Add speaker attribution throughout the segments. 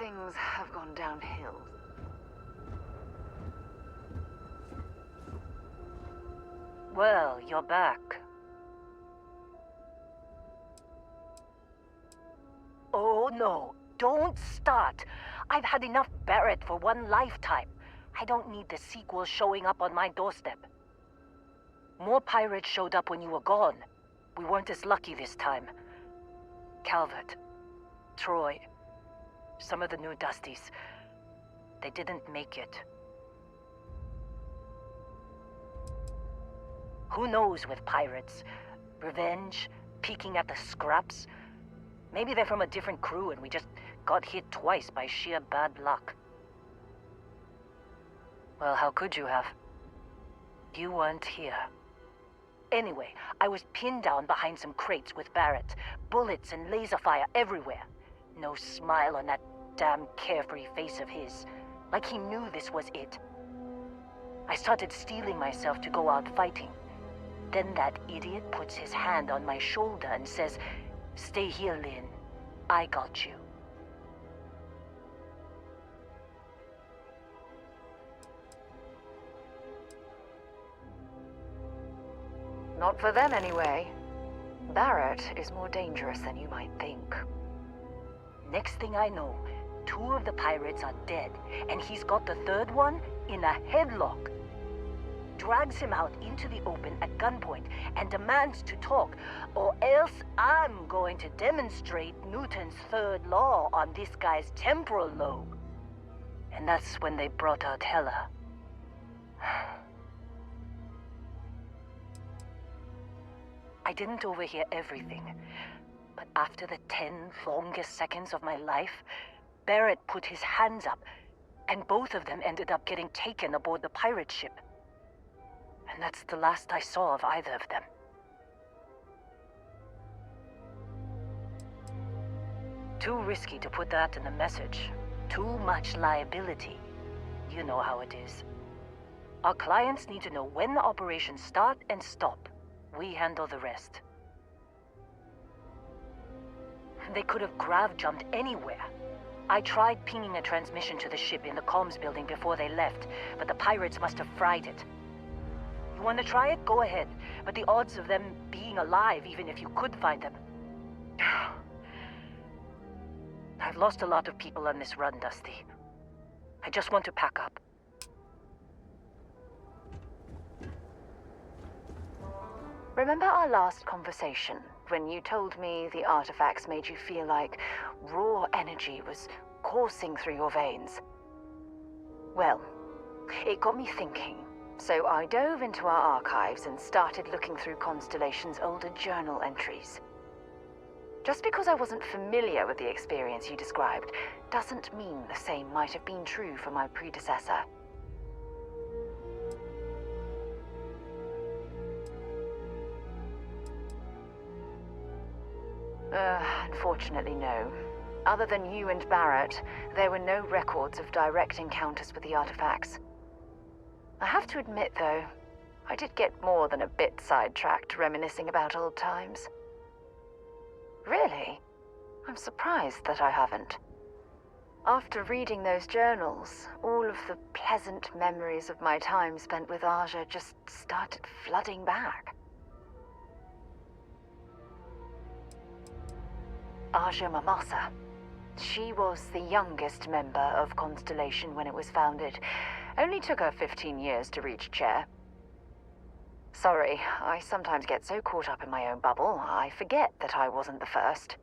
Speaker 1: things have gone downhill.
Speaker 2: Well, you're back. Oh no, don't start. I've had enough Barrett for one lifetime. I don't need the sequel showing up on my doorstep. More pirates showed up when you were gone. We weren't as lucky this time. Calvert, Troy, some of the new Dusties. They didn't make it. Who knows with pirates? Revenge, peeking at the scraps. Maybe they're from a different crew and we just got hit twice by sheer bad luck. Well, how could you have? You weren't here. Anyway, I was pinned down behind some crates with Barrett. Bullets and laser fire everywhere. No smile on that damn carefree face of his. Like he knew this was it. I started steeling myself to go out fighting. Then that idiot puts his hand on my shoulder and says, "Stay here, Lynn. I got you."
Speaker 1: Not for them, anyway. Barrett is more dangerous than you might think.
Speaker 2: Next thing I know, 2 of the pirates are dead, and he's got the 3rd one in a headlock. Drags him out into the open at gunpoint and demands to talk, or else I'm going to demonstrate Newton's 3rd law on this guy's temporal lobe. And that's when they brought out Hela. I didn't overhear everything, but after the 10 longest seconds of my life, Barrett put his hands up, and both of them ended up getting taken aboard the pirate ship. And that's the last I saw of either of them. Too risky to put that in the message. Too much liability. You know how it is. Our clients need to know when the operations start and stop. We handle the rest. They could have grav-jumped anywhere. I tried pinging a transmission to the ship in the comms building before they left, but the pirates must have fried it. You want to try it? Go ahead. But the odds of them being alive, even if you could find them... I've lost a lot of people on this run, Dusty. I just want to pack up.
Speaker 1: Remember our last conversation, when you told me the artifacts made you feel like raw energy was coursing through your veins? Well, it got me thinking, so I dove into our archives and started looking through Constellation's older journal entries. Just because I wasn't familiar with the experience you described, doesn't mean the same might have been true for my predecessor. Unfortunately, no. Other than you and Barrett, there were no records of direct encounters with the artifacts. I have to admit, though, I did get more than a bit sidetracked reminiscing about old times. Really? I'm surprised that I haven't. After reading those journals, all of the pleasant memories of my time spent with Aja just started flooding back. Aja Mamasa. She was the youngest member of Constellation when it was founded. Only took her 15 years to reach chair. Sorry, I sometimes get so caught up in my own bubble, I forget that I wasn't the first.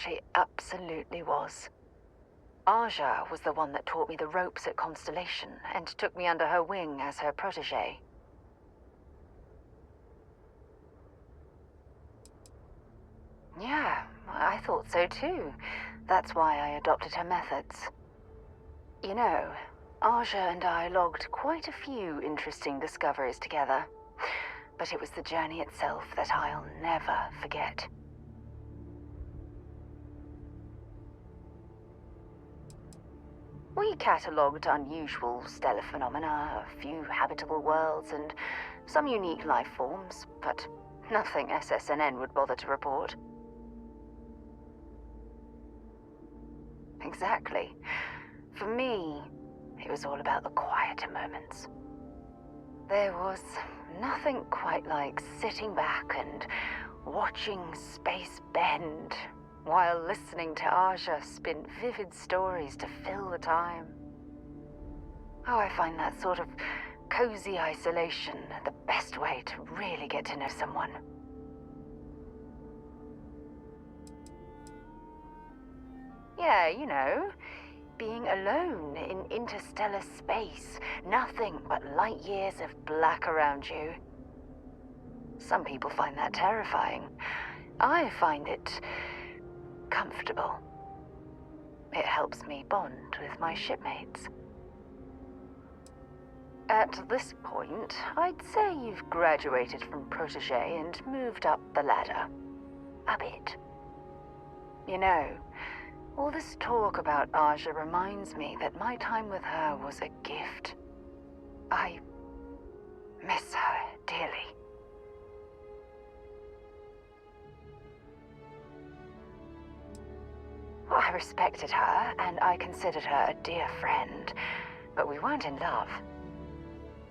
Speaker 1: She absolutely was. Aja was the one that taught me the ropes at Constellation and took me under her wing as her protege. Yeah, I thought so too. That's why I adopted her methods. You know, Aja and I logged quite a few interesting discoveries together. But it was the journey itself that I'll never forget. We catalogued unusual stellar phenomena, a few habitable worlds, and some unique life forms, but nothing SSNN would bother to report. exactly. For me, it was all about the quieter moments. There was nothing quite like sitting back and watching space bend while listening to Aja spin vivid stories to fill the time. Oh, I find that sort of cozy isolation the best way to really get to know someone. Yeah, you know, being alone in interstellar space, nothing but light years of black around you. Some people find that terrifying. I find it comfortable. It helps me bond with my shipmates. At this point, I'd say you've graduated from protégé and moved up the ladder. A bit. You know, all this talk about Aja reminds me that my time with her was a gift. I miss her dearly. Well, I respected her, and I considered her a dear friend, but we weren't in love.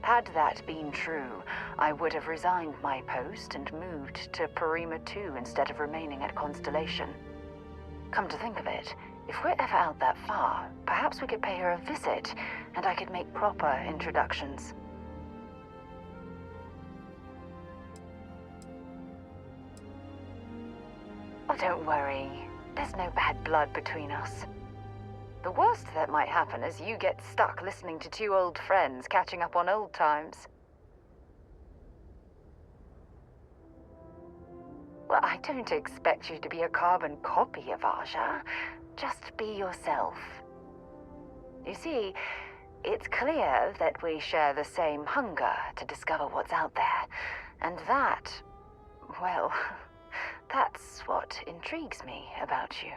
Speaker 1: Had that been true, I would have resigned my post and moved to Parima 2 instead of remaining at Constellation. Come to think of it, if we're ever out that far, perhaps we could pay her a visit, and I could make proper introductions. Oh, don't worry. There's no bad blood between us. The worst that might happen is you get stuck listening to two old friends catching up on old times. Well, I don't expect you to be a carbon copy of Aja. Just be yourself. You see, it's clear that we share the same hunger to discover what's out there. And that, well, that's what intrigues me about you.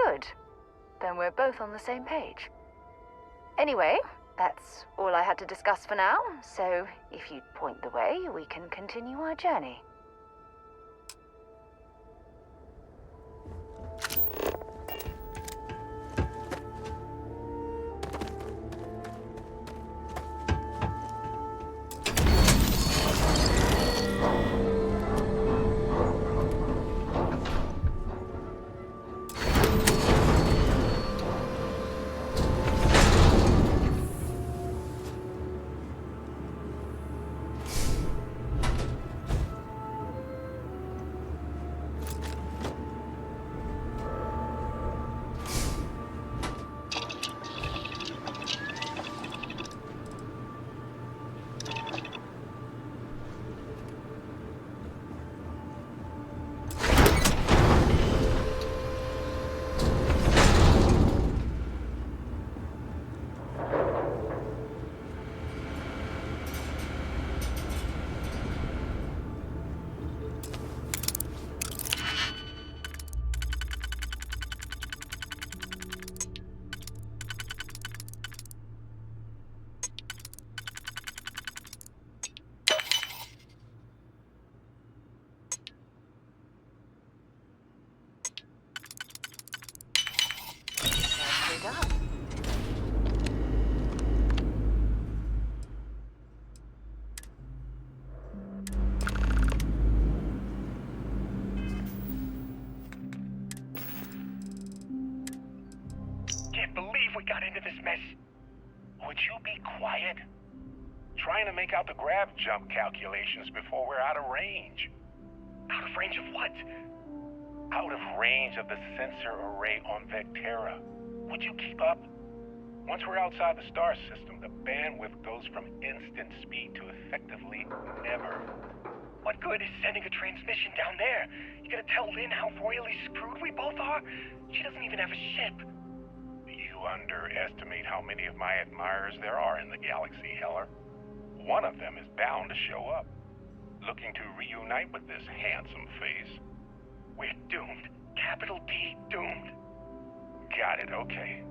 Speaker 1: Good. Then we're both on the same page. Anyway, that's all I had to discuss for now, so if you'd point the way, we can continue our journey. Nicely done.
Speaker 3: Can't believe we got into this mess. Would you be quiet? Trying to make out the grav jump calculations before we're out of range. Out of range of what? Out of range of the sensor array on Vectera. Would you keep up? Once we're outside the star system, the bandwidth goes from instant speed to effectively never. What good is sending a transmission down there? You gonna tell Lynn how royally screwed we both are? She doesn't even have a ship. You underestimate how many of my admirers there are in the galaxy, Heller. One of them is bound to show up, looking to reunite with this handsome face. We're doomed. Capital D, doomed. Got it, okay.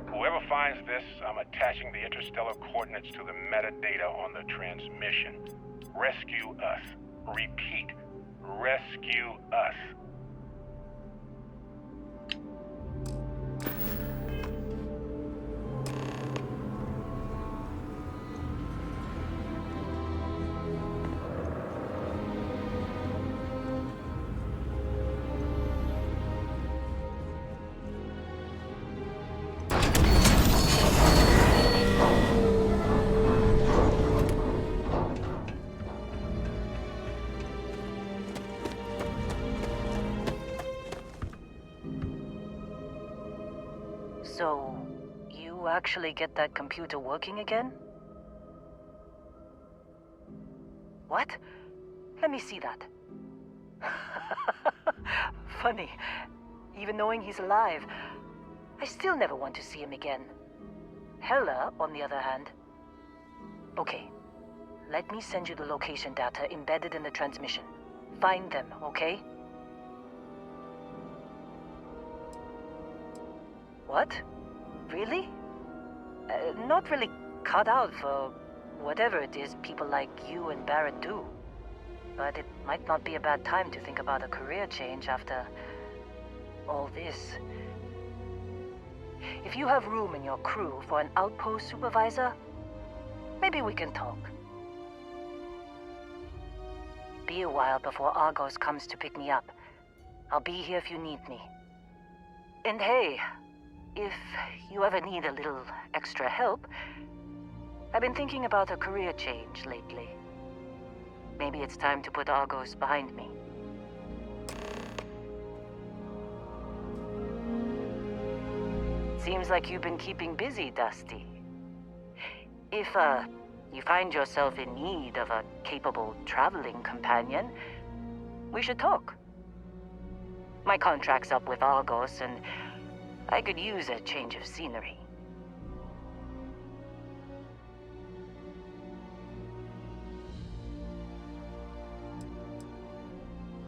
Speaker 3: Whoever finds this, I'm attaching the interstellar coordinates to the metadata on the transmission. Rescue us. Repeat, rescue us.
Speaker 2: So, you actually get that computer working again? What? Let me see that. Funny. Even knowing he's alive, I still never want to see him again. Hella, on the other hand. Okay, let me send you the location data embedded in the transmission. Find them, okay? What? Really? Not really cut out for whatever it is people like you and Barrett do. But it might not be a bad time to think about a career change after all this. If you have room in your crew for an outpost supervisor, maybe we can talk. Be a while before Argos comes to pick me up. I'll be here if you need me. And hey, if you ever need a little extra help, I've been thinking about a career change lately. Maybe it's time to put Argos behind me. Seems like you've been keeping busy, Dusty. If, you find yourself in need of a capable traveling companion, we should talk. My contract's up with Argos, and I could use a change of scenery.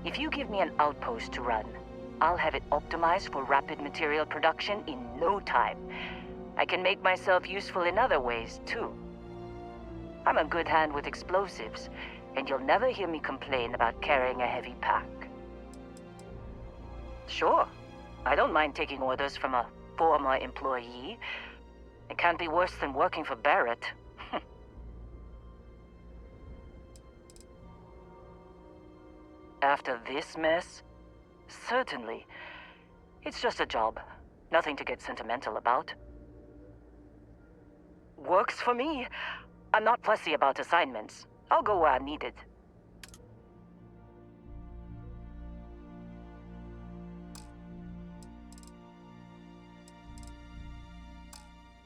Speaker 2: If you give me an outpost to run, I'll have it optimized for rapid material production in no time. I can make myself useful in other ways, too. I'm a good hand with explosives, and you'll never hear me complain about carrying a heavy pack. Sure, I don't mind taking orders from a former employee. It can't be worse than working for Barrett. After this mess? Certainly. It's just a job. Nothing to get sentimental about. Works for me. I'm not fussy about assignments. I'll go where I'm needed.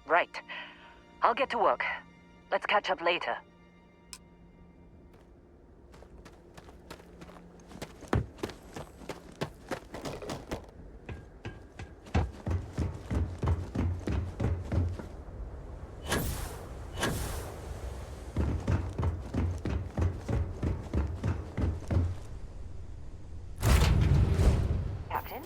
Speaker 2: Right. I'll get to work. Let's catch up later.
Speaker 1: Captain?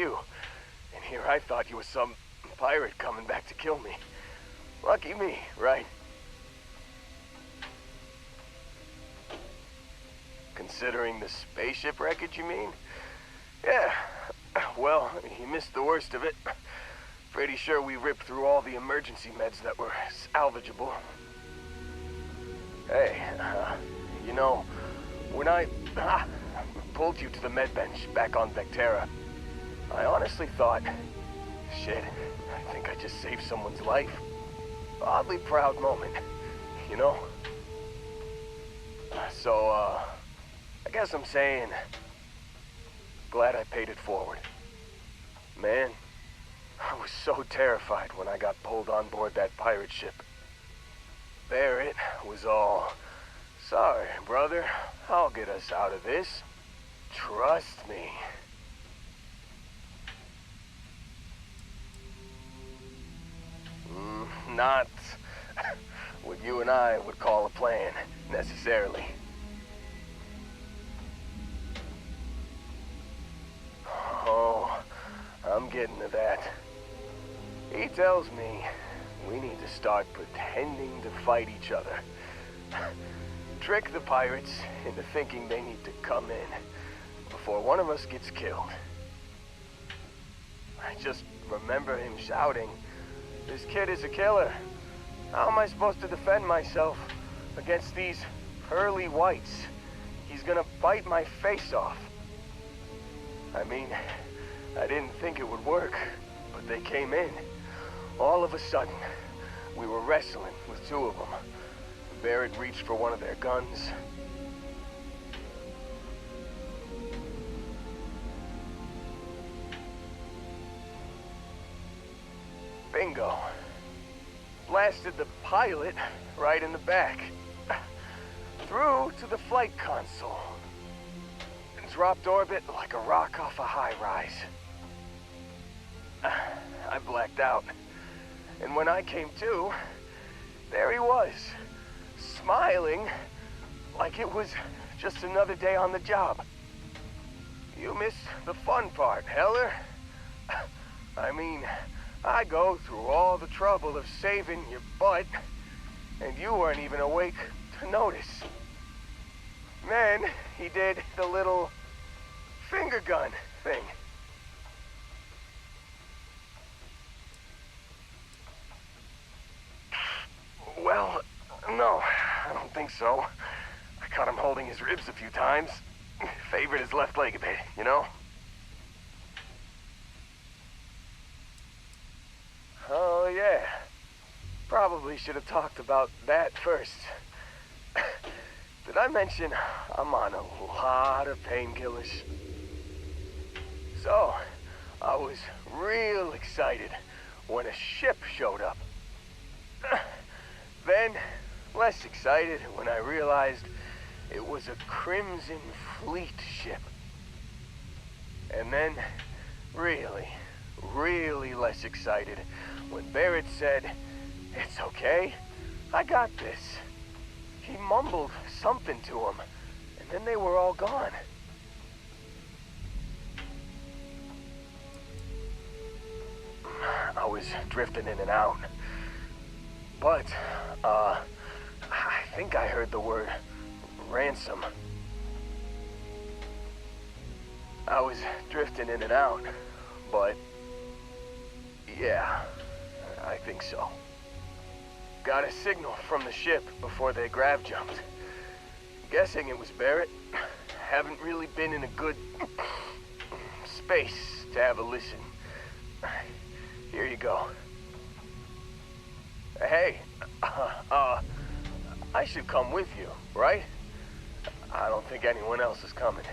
Speaker 4: you. And here I thought you were some pirate coming back to kill me. Lucky me, right? Considering the spaceship wreckage, you mean? Yeah. Well, you missed the worst of it. Pretty sure we ripped through all the emergency meds that were salvageable. Hey, you know, when I pulled you to the med bench back on Vectera, I honestly thought, shit, I think I just saved someone's life. Oddly proud moment, you know? So, I guess I'm saying, glad I paid it forward. Man, I was so terrified when I got pulled on board that pirate ship. Barrett was all, sorry, brother, I'll get us out of this. Trust me. Not what you and I would call a plan, necessarily. Oh, I'm getting to that. He tells me we need to start pretending to fight each other. Trick the pirates into thinking they need to come in before one of us gets killed. I just remember him shouting, "This kid is a killer. How am I supposed to defend myself against these pearly whites? He's gonna bite my face off." I mean, I didn't think it would work, but they came in. All of a sudden, we were wrestling with two of them. Barrett reached for one of their guns. Bingo. Blasted the pilot right in the back. Through to the flight console. And dropped orbit like a rock off a high-rise. I blacked out. And when I came to, there he was, smiling like it was just another day on the job. You missed the fun part, Heller. I mean, I go through all the trouble of saving your butt, and you weren't even awake to notice. Then he did the little finger gun thing. Well, no, I don't think so. I caught him holding his ribs a few times. Favored his left leg a bit, you know? Oh, yeah. Probably should have talked about that first. Did I mention I'm on a lot of painkillers? So, I was real excited when a ship showed up. Then, less excited when I realized it was a Crimson Fleet ship. And then, really less excited when Barrett said, "It's okay, I got this." He mumbled something to him, and then they were all gone. I was drifting in and out. But, I think I heard the word ransom. I was drifting in and out, but yeah, I think so. Got a signal from the ship before they grav jumped. Guessing it was Barrett. Haven't really been in a good space to have a listen. Here you go. Hey, I should come with you, right? I don't think anyone else is coming.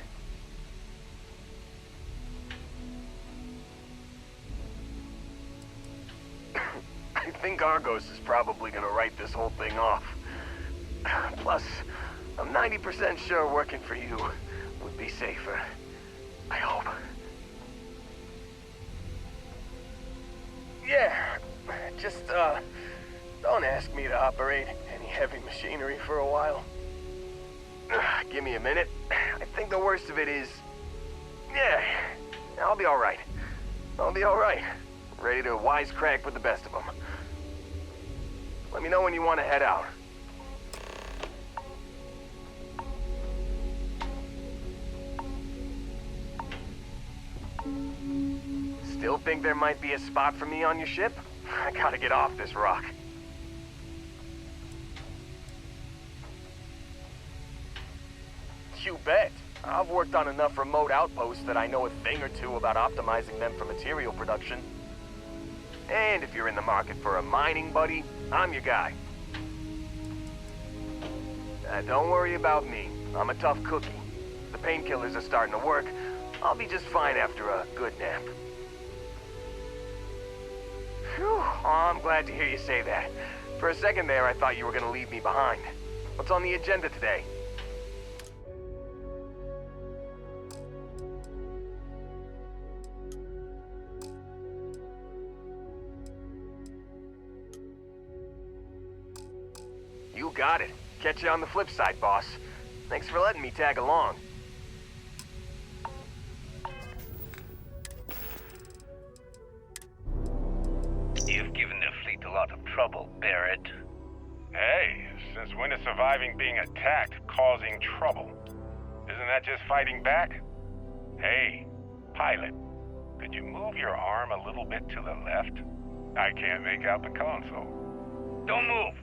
Speaker 4: I think Argos is probably gonna write this whole thing off. Plus, I'm 90% sure working for you would be safer. I hope. Yeah, just, don't ask me to operate any heavy machinery for a while. Give me a minute. I think the worst of it is... Yeah, I'll be alright. I'll be alright. Ready to wisecrack with the best of them. Let me know when you want to head out. Still think there might be a spot for me on your ship? I gotta get off this rock. You bet. I've worked on enough remote outposts that I know a thing or two about optimizing them for material production. And if you're in the market for a mining buddy, I'm your guy. Don't worry about me. I'm a tough cookie. The painkillers are starting to work. I'll be just fine after a good nap. Phew, oh, I'm glad to hear you say that. For a second there, I thought you were gonna leave me behind. What's on the agenda today? You got it. Catch you on the flip side, boss. Thanks for letting me tag along.
Speaker 5: You've given the fleet a lot of trouble, Barrett.
Speaker 3: Hey, since when is surviving being attacked causing trouble? Isn't that just fighting back? Hey, pilot, could you move your arm a little bit to the left? I can't make out the console.
Speaker 5: Don't move!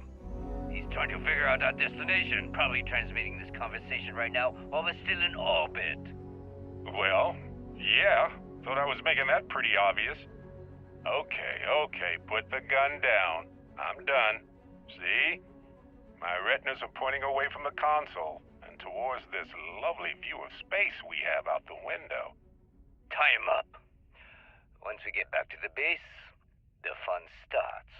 Speaker 5: He's trying to figure out our destination, probably transmitting this conversation right now while we're still in orbit.
Speaker 3: Well, yeah, thought I was making that pretty obvious. Okay, put the gun down. I'm done. See? My retinas are pointing away from the console and towards this lovely view of space we have out the window.
Speaker 5: Tie him up. Once we get back to the base, the fun starts.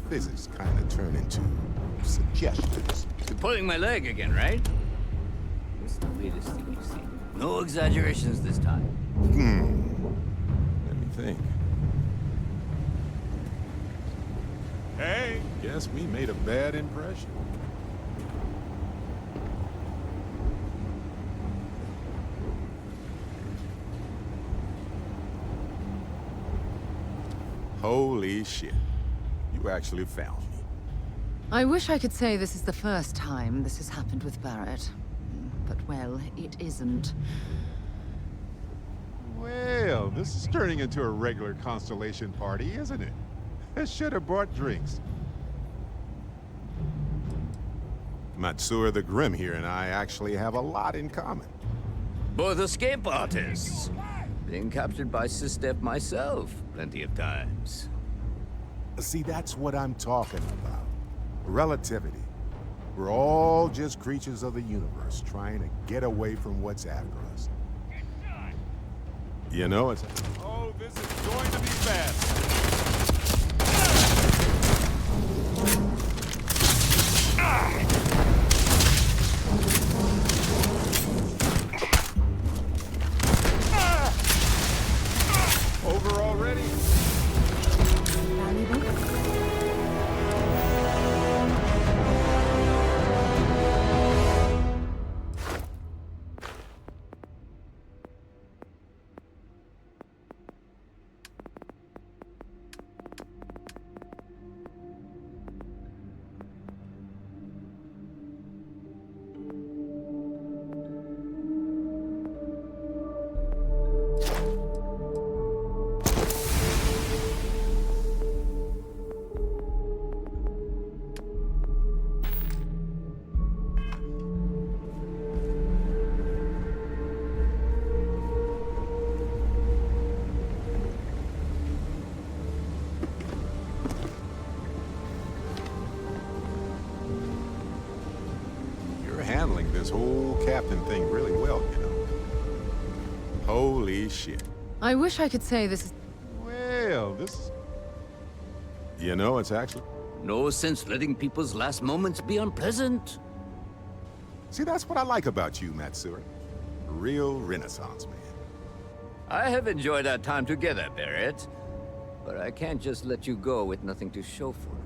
Speaker 6: Physics kind of turn into suggestions.
Speaker 7: You're pulling my leg again, right? What's the latest thing you see? No exaggerations this time.
Speaker 6: Let me think. Hey, guess we made a bad impression. Holy shit. You actually found me.
Speaker 8: I wish I could say this is the first time this has happened with Barrett. But, well, it isn't.
Speaker 6: Well, this is turning into a regular Constellation party, isn't it? I should have brought drinks. Matsura the Grim here and I actually have a lot in common.
Speaker 7: Both escape artists. Being captured by Sistef myself, plenty of times.
Speaker 6: See, that's what I'm talking about. Relativity. We're all just creatures of the universe trying to get away from what's after us. You know, it's... Oh, this is going to be fast. Over already? Handling this whole captain thing really well, you know. Holy shit.
Speaker 8: I wish I could say this is...
Speaker 6: Well, this... You know, it's actually...
Speaker 7: No sense letting people's last moments be unpleasant.
Speaker 6: See, that's what I like about you, Matsuri. Real Renaissance man.
Speaker 7: I have enjoyed our time together, Barrett. But I can't just let you go with nothing to show for it.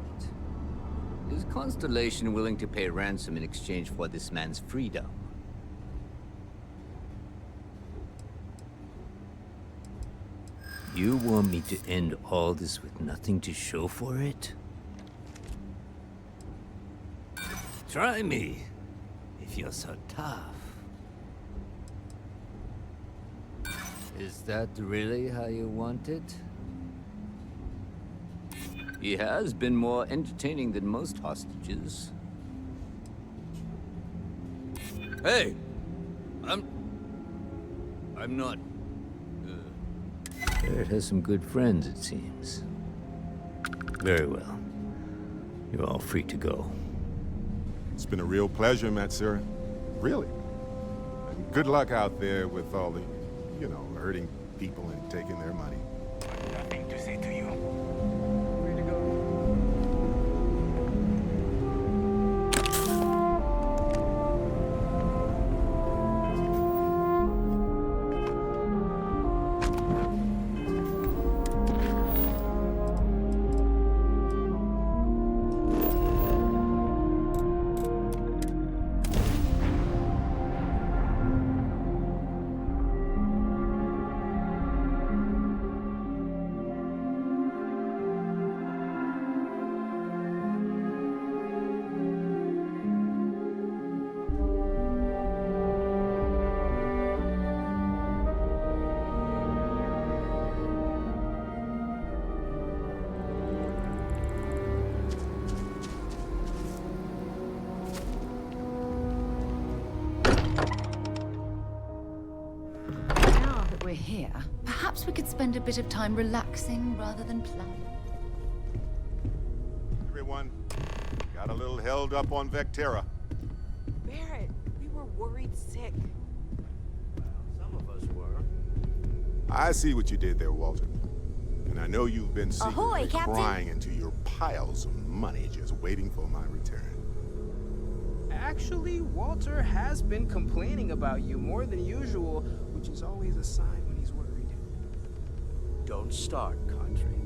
Speaker 7: Is Constellation willing to pay ransom in exchange for this man's freedom? You want me to end all this with nothing to show for it? Try me, if you're so tough. Is that really how you want it? He has been more entertaining than most hostages. Hey! I'm not... Barrett has some good friends, it seems. Very well. You're all free to go.
Speaker 6: It's been a real pleasure, Matsuri. Really. And good luck out there with all the, you know, hurting people and taking their money.
Speaker 3: Nothing to say to you.
Speaker 8: Here, perhaps we could spend a bit of time relaxing rather than planning.
Speaker 6: Everyone, got a little held up on Vectera.
Speaker 9: Barrett, we were worried sick.
Speaker 7: Some of us were.
Speaker 6: I see what you did there, Walter. And I know you've been secretly
Speaker 9: Ahoy, Captain.
Speaker 6: crying into your piles of money just waiting for my return.
Speaker 10: Actually, Walter has been complaining about you more than usual, which is always a sign when he's worried.
Speaker 4: Don't start, Country.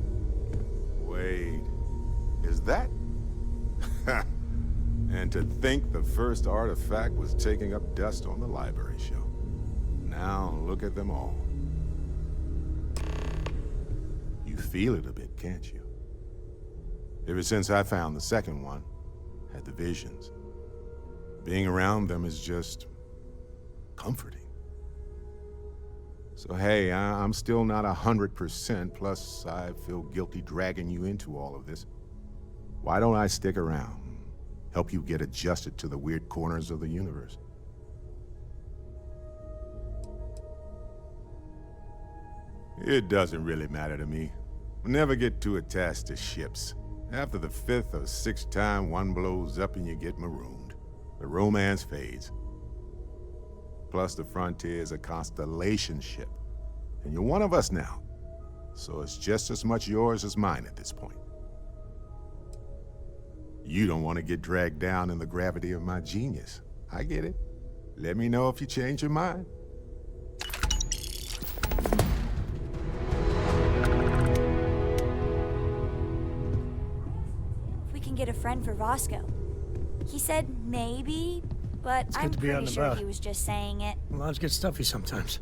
Speaker 6: Wait, is that? And to think the first artifact was taking up dust on the library shelf. Now look at them all. You feel it a bit, can't you? Ever since I found the second one, had the visions. Being around them is just comforting. So hey, I'm still not 100%, plus I feel guilty dragging you into all of this. Why don't I stick around? Help you get adjusted to the weird corners of the universe. It doesn't really matter to me. Never get too attached to ships. After the 5th or 6th time one blows up and you get marooned, the romance fades. Plus the Frontier is a constellation ship, and you're one of us now. So it's just as much yours as mine at this point. You don't want to get dragged down in the gravity of my genius. I get it. Let me know if you change your mind.
Speaker 11: We can get a friend for Roscoe. He said maybe, but I'm pretty sure he was just saying it.
Speaker 12: Lives get stuffy sometimes.